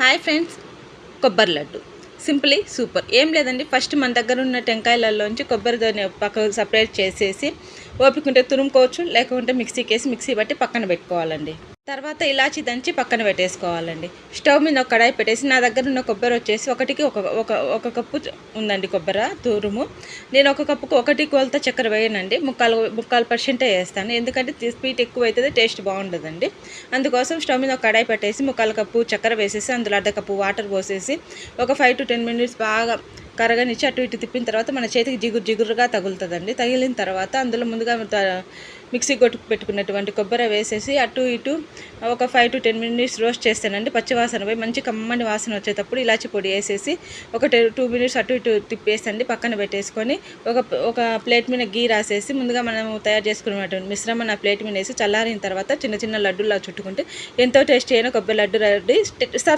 Hi friends, కొబ్బరి laddu simply super. ఏం లేదండి, ఫస్ట్ మన దగ్గర ఉన్న టెంకాయలలోంచి కొబ్బరిని పక్కకు సపరేట్ చేసేసి ఓపిక ఉంటే తురుముకోవచ్చు, లేకుంటే మిక్సీ బట్టి పక్కన పెట్టుకోవాలండి. తర్వాత ఇలాచి దంచి పక్కన పెట్టేసుకోవాలండి. స్టవ్ మీద ఒక కడాయి పెట్టేసి, నా దగ్గర ఉన్న కొబ్బరి వచ్చేసి ఒకటికి ఒక ఒక ఒక కప్పు ఉందండి కొబ్బరి తురుము. నేను ఒక కప్పుకు ఒకటి కొలత చక్కెర వేయనండి, ముక్కాలు పర్సెంటే వేస్తాను. ఎందుకంటే స్వీట్ ఎక్కువ అవుతుంది, టేస్ట్ బాగుంటుందండి. అందుకోసం స్టవ్ మీద ఒక కడాయి పెట్టేసి ముక్కాలు కప్పు చక్కెర వేసేసి అందులో అర్ధ కప్పు వాటర్ పోసేసి ఒక 5 to 10 minutes బాగా కరగనిచ్చి అటు ఇటు తిప్పిన తర్వాత మన చేతికి జిగురుగా తగులుతుందండి. తగిలిన తర్వాత అందులో ముందుగా మిక్సీ కొట్టుకు పెట్టుకున్నటువంటి కొబ్బరి వేసేసి అటు ఇటు ఒక 5 to 10 minutes రోస్ట్ చేస్తానండి. పచ్చివాసన పోయి మంచి కమ్మని వాసన వచ్చేటప్పుడు ఇలాచి పొడి వేసేసి ఒక 2 minutes అటు ఇటు తిప్పేసండి పక్కన పెట్టేసుకొని ఒక ప్లేట్ మీద గీ రాసేసి ముందుగా మనం తయారు చేసుకున్నటువంటి మిశ్రమం ఆ ప్లేట్ మీద వేసి చల్లారిన తర్వాత చిన్న చిన్న లడ్డూలా చుట్టుకుంటే ఎంతో టేస్టీ అయిన కొబ్బరి లడ్డు రెడీ.